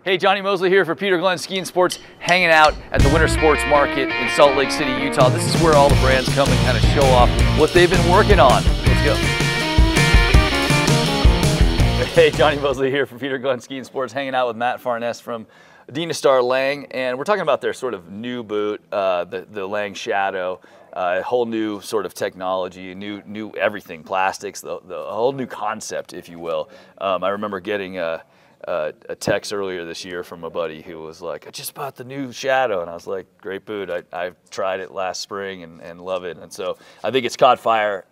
Hey, Johnny Mosley here for Peter Glenn Ski and Sports, hanging out at the Winter Sports Market in Salt Lake City, Utah. This is where all the brands come and kind of show off what they've been working on. Let's go. Hey, Johnny Mosley here for Peter Glenn Ski and Sports, hanging out with Matt Farness from Dynastar Lange, and we're talking about their sort of new boot, the Lange Shadow. A whole new sort of technology, new everything, plastics, the whole new concept, if you will. I remember getting a text earlier this year from a buddy who was like, I just bought the new Shadow, and I was like, great boot. I tried it last spring and love it, and so I think it's caught fire.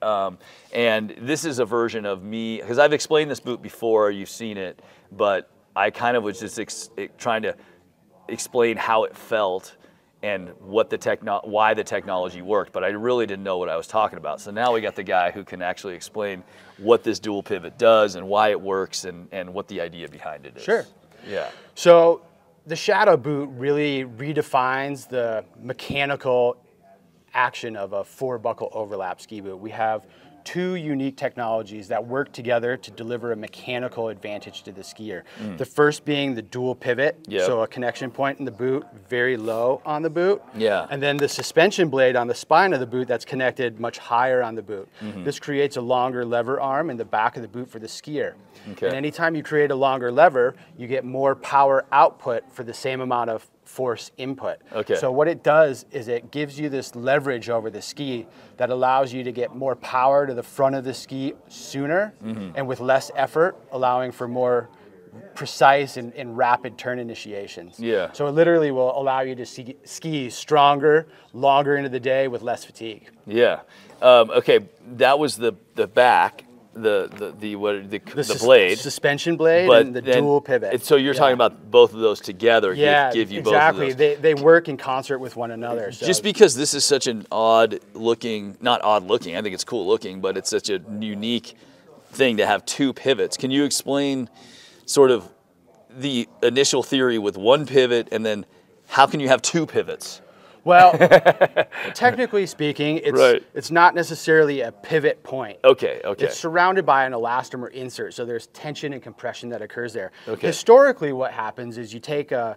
And this is a version of me, because I've explained this boot before, you've seen it, but I kind of was just trying to explain how it felt and what why the technology worked, but I really didn't know what I was talking about. So now we got the guy who can actually explain what this dual pivot does and why it works and what the idea behind it is. Sure. Yeah. So the Shadow boot really redefines the mechanical action of a four-buckle overlap ski boot. We have two unique technologies that work together to deliver a mechanical advantage to the skier. The first being the dual pivot, so a connection point in the boot, very low on the boot. Yeah. And then the suspension blade on the spine of the boot that's connected much higher on the boot. This creates a longer lever arm in the back of the boot for the skier. Okay. And anytime you create a longer lever, you get more power output for the same amount of force input. Okay. So what it does is it gives you this leverage over the ski that allows you to get more power to the front of the ski sooner and with less effort, allowing for more precise and rapid turn initiations. Yeah. So it literally will allow you to ski stronger, longer into the day with less fatigue. Yeah. Okay, that was the back. The blade, suspension blade, but and the dual pivot. So you're talking about both of those together. Give you exactly. Both of those. They work in concert with one another. So. Just because this is such an not odd looking, I think it's cool looking, but it's such a unique thing to have two pivots. Can you explain sort of the initial theory with one pivot, and then how can you have two pivots? Well, technically speaking, it's not necessarily a pivot point. Okay. It's surrounded by an elastomer insert, so there's tension and compression that occurs there. Okay. Historically, what happens is you take an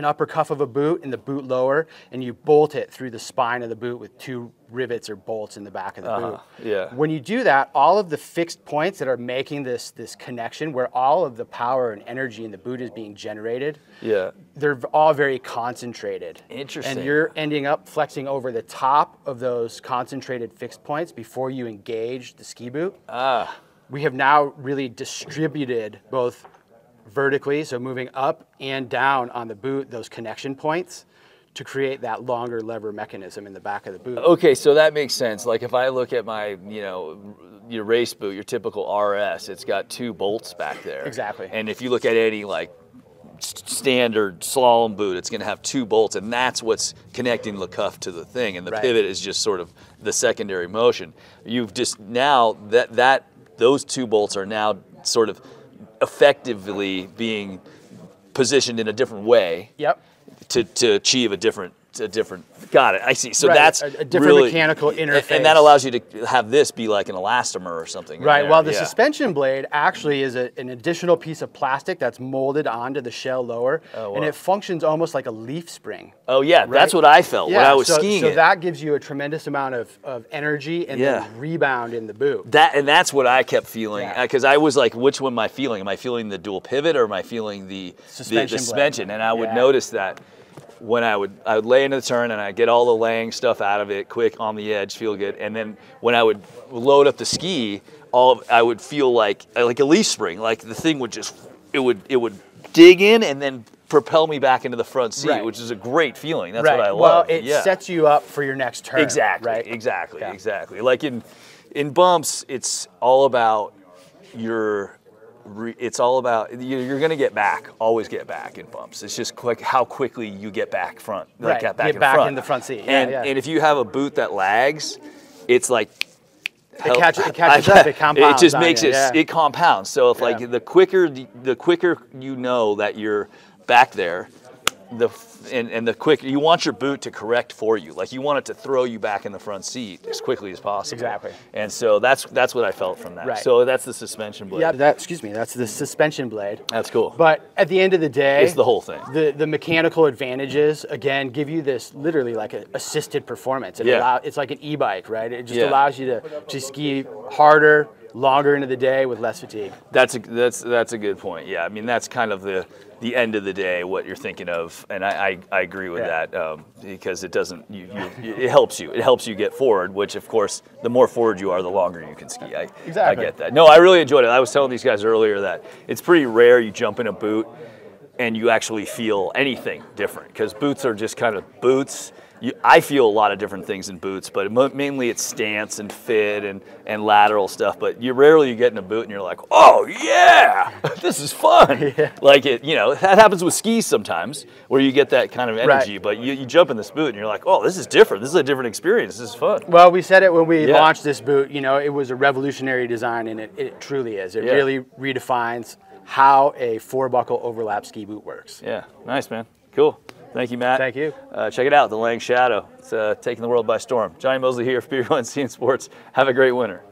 upper cuff of a boot and the boot lower, and you bolt it through the spine of the boot with two rivets or bolts in the back of the boot. Yeah. When you do that, all of the fixed points that are making this connection, where all of the power and energy in the boot is being generated, they're all very concentrated. Interesting. And you're ending up flexing over the top of those concentrated fixed points before you engage the ski boot. We have now really distributed both vertically, so moving up and down on the boot, those connection points, to create that longer lever mechanism in the back of the boot. Okay, so that makes sense. Like if I look at my, your race boot, your typical RS, it's got two bolts back there. Exactly. And if you look at any like standard slalom boot, it's going to have two bolts, and that's what's connecting the cuff to the thing, and the pivot is just sort of the secondary motion. You've just now those two bolts are now sort of effectively being positioned in a different way. Yep. To achieve a different, got it, I see. So that's a different mechanical interface. And that allows you to have this be like an elastomer or something. Right, well the suspension blade actually is an additional piece of plastic that's molded onto the shell lower, and it functions almost like a leaf spring. Oh yeah, that's what I felt when I was skiing it. So that gives you a tremendous amount of energy and then rebound in the boot. That's what I kept feeling, because I was like, which one am I feeling? Am I feeling the dual pivot, or am I feeling the suspension? And I would notice that when I would lay into the turn and I get all the Lange stuff out of it, quick on the edge, feel good. And then when I would load up the ski, I would feel like a leaf spring, like the thing would it would dig in and then propel me back into the front seat, which is a great feeling. That's what I love. Well, it sets you up for your next turn. Exactly. Right? Exactly. Like in bumps, it's all about you're going to get back, always get back in bumps. It's just how quickly you get back front, get back in the front seat. And if you have a boot that lags, it's like it catches up, it compounds. It just makes it compounds. So if like the quicker you know that you're back there, and the quick, you want your boot to correct for you. Like you want it to throw you back in the front seat as quickly as possible. Exactly. And so that's what I felt from that. Right. So that's the suspension blade. Yeah, that's the suspension blade. That's cool. But at the end of the day, It's the whole thing. The mechanical advantages, again, give you this literally like an assisted performance. It's like an e-bike, right? It just allows you to ski harder, longer into the day with less fatigue. That's a good point. Yeah, I mean that's kind of the end of the day what you're thinking of, and I agree with that because it doesn't it helps you. It helps you get forward, which of course the more forward you are, the longer you can ski. Exactly. I get that. No, I really enjoyed it. I was telling these guys earlier that it's pretty rare you jump in a boot and you actually feel anything different because boots are just kind of boots. I feel a lot of different things in boots, but mainly it's stance and fit and lateral stuff. But you get in a boot and you're like, oh yeah, this is fun. Yeah. Like that happens with skis sometimes where you get that kind of energy. Right. But you jump in this boot and you're like, oh, this is different. This is a different experience. This is fun. Well, we said it when we launched this boot. It was a revolutionary design, and it truly is. It really redefines how a 4-buckle overlap ski boot works. Yeah, nice, man. Cool. Thank you, Matt. Thank you. Check it out, the Lange Shadow. It's taking the world by storm. Johnny Mosley here for Peter Glenn Ski and Sports. Have a great winter.